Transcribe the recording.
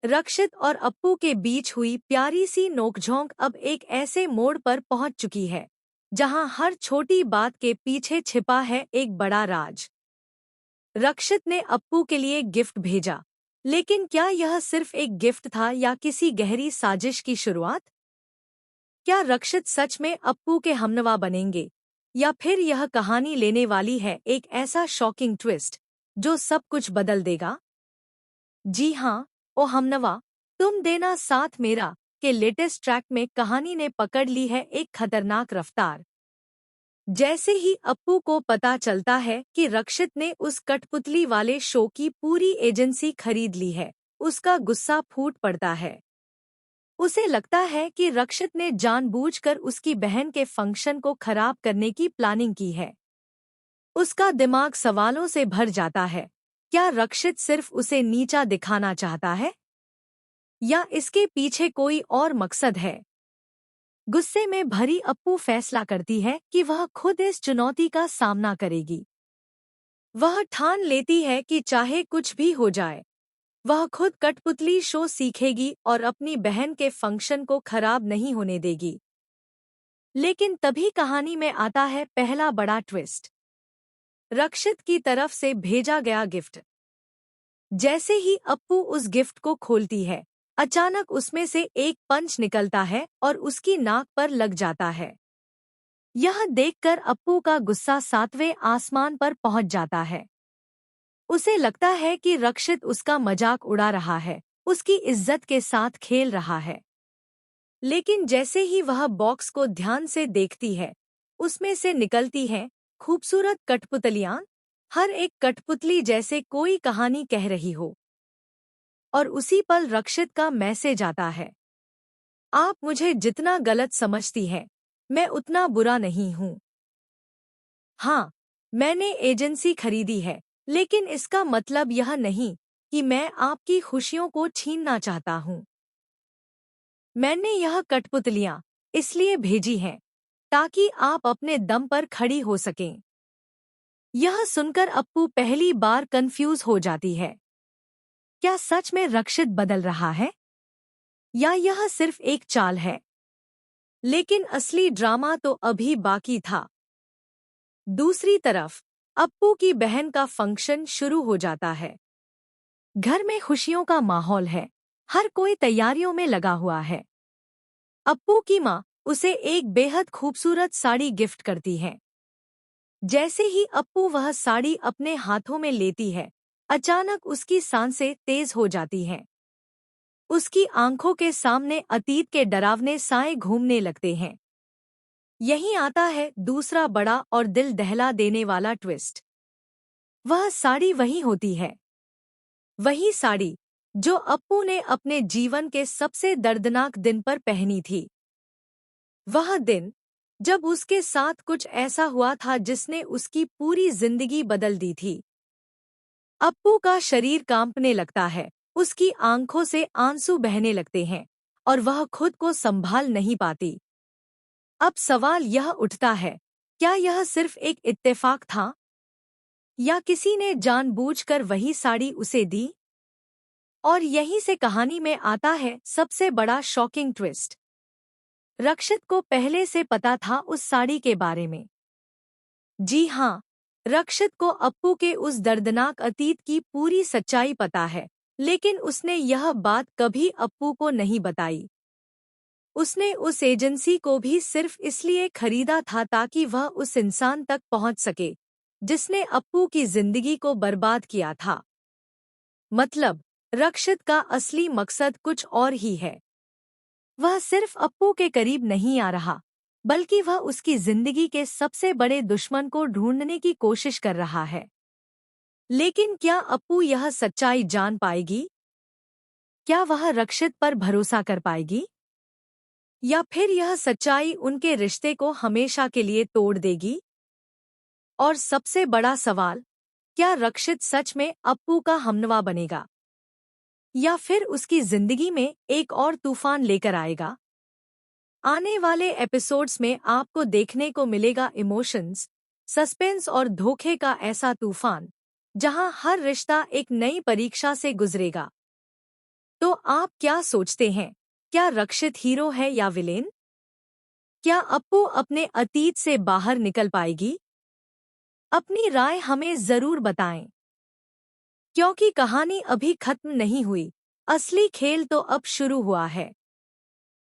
रक्षित और अप्पू के बीच हुई प्यारी सी नोकझोंक अब एक ऐसे मोड़ पर पहुंच चुकी है जहां हर छोटी बात के पीछे छिपा है एक बड़ा राज। रक्षित ने अप्पू के लिए गिफ्ट भेजा, लेकिन क्या यह सिर्फ एक गिफ्ट था या किसी गहरी साजिश की शुरुआत? क्या रक्षित सच में अप्पू के हमनवा बनेंगे, या फिर यह कहानी लेने वाली है एक ऐसा शॉकिंग ट्विस्ट जो सब कुछ बदल देगा? जी हाँ, ओ हमनवा, तुम देना साथ मेरा के लेटेस्ट ट्रैक में कहानी ने पकड़ ली है एक खतरनाक रफ्तार। जैसे ही अप्पू को पता चलता है कि रक्षित ने उस कठपुतली वाले शो की पूरी एजेंसी खरीद ली है, उसका गुस्सा फूट पड़ता है। उसे लगता है कि रक्षित ने जानबूझकर उसकी बहन के फंक्शन को खराब करने की प्लानिंग की है। उसका दिमाग सवालों से भर जाता है। क्या रक्षित सिर्फ उसे नीचा दिखाना चाहता है, या इसके पीछे कोई और मकसद है? गुस्से में भरी अप्पू फैसला करती है कि वह खुद इस चुनौती का सामना करेगी। वह ठान लेती है कि चाहे कुछ भी हो जाए, वह खुद कठपुतली शो सीखेगी और अपनी बहन के फंक्शन को खराब नहीं होने देगी। लेकिन तभी कहानी में आता है पहला बड़ा ट्विस्ट, रक्षित की तरफ से भेजा गया गिफ्ट। जैसे ही अप्पू उस गिफ्ट को खोलती है, अचानक उसमें से एक पंच निकलता है और उसकी नाक पर लग जाता है। यह देखकर अप्पू का गुस्सा सातवें आसमान पर पहुंच जाता है। उसे लगता है कि रक्षित उसका मजाक उड़ा रहा है, उसकी इज्जत के साथ खेल रहा है। लेकिन जैसे ही वह बॉक्स को ध्यान से देखती है, उसमें से निकलती हैं खूबसूरत कठपुतलियां, हर एक कठपुतली जैसे कोई कहानी कह रही हो। और उसी पल रक्षित का मैसेज आता है, आप मुझे जितना गलत समझती हैं, मैं उतना बुरा नहीं हूँ। हाँ, मैंने एजेंसी खरीदी है, लेकिन इसका मतलब यह नहीं कि मैं आपकी खुशियों को छीनना चाहता हूँ। मैंने यह कठपुतलियाँ इसलिए भेजी हैं ताकि आप अपने दम पर खड़ी हो सकें। यह सुनकर अप्पू पहली बार कंफ्यूज हो जाती है। क्या सच में रक्षित बदल रहा है, या यह सिर्फ एक चाल है? लेकिन असली ड्रामा तो अभी बाकी था। दूसरी तरफ अप्पू की बहन का फंक्शन शुरू हो जाता है। घर में खुशियों का माहौल है, हर कोई तैयारियों में लगा हुआ है। अप्पू की माँ उसे एक बेहद खूबसूरत साड़ी गिफ्ट करती है। जैसे ही अप्पू वह साड़ी अपने हाथों में लेती है, अचानक उसकी सांसें तेज हो जाती हैं। उसकी आंखों के सामने अतीत के डरावने साए घूमने लगते हैं। यहीं आता है दूसरा बड़ा और दिल दहला देने वाला ट्विस्ट। वह साड़ी वही होती है, वही साड़ी जो अप्पू ने अपने जीवन के सबसे दर्दनाक दिन पर पहनी थी। वह दिन जब उसके साथ कुछ ऐसा हुआ था जिसने उसकी पूरी जिंदगी बदल दी थी। अप्पू का शरीर कांपने लगता है, उसकी आंखों से आंसू बहने लगते हैं और वह खुद को संभाल नहीं पाती। अब सवाल यह उठता है, क्या यह सिर्फ एक इत्तेफाक था, या किसी ने जानबूझकर वही साड़ी उसे दी? और यहीं से कहानी में आता है सबसे बड़ा शॉकिंग ट्विस्ट। रक्षित को पहले से पता था उस साड़ी के बारे में। जी हाँ, रक्षित को अप्पू के उस दर्दनाक अतीत की पूरी सच्चाई पता है, लेकिन उसने यह बात कभी अप्पू को नहीं बताई। उसने उस एजेंसी को भी सिर्फ इसलिए खरीदा था ताकि वह उस इंसान तक पहुंच सके जिसने अप्पू की जिंदगी को बर्बाद किया था। मतलब, रक्षित का असली मकसद कुछ और ही है। वह सिर्फ अप्पू के करीब नहीं आ रहा, बल्कि वह उसकी जिंदगी के सबसे बड़े दुश्मन को ढूंढने की कोशिश कर रहा है। लेकिन क्या अप्पू यह सच्चाई जान पाएगी? क्या वह रक्षित पर भरोसा कर पाएगी, या फिर यह सच्चाई उनके रिश्ते को हमेशा के लिए तोड़ देगी? और सबसे बड़ा सवाल, क्या रक्षित सच में अप्पू का हमनवा बनेगा, या फिर उसकी जिंदगी में एक और तूफान लेकर आएगा? आने वाले एपिसोड्स में आपको देखने को मिलेगा इमोशंस, सस्पेंस और धोखे का ऐसा तूफान जहां हर रिश्ता एक नई परीक्षा से गुजरेगा। तो आप क्या सोचते हैं? क्या रक्षित हीरो है या विलेन? क्या अप्पू अपने अतीत से बाहर निकल पाएगी? अपनी राय हमें जरूर बताएं, क्योंकि कहानी अभी खत्म नहीं हुई। असली खेल तो अब शुरू हुआ है।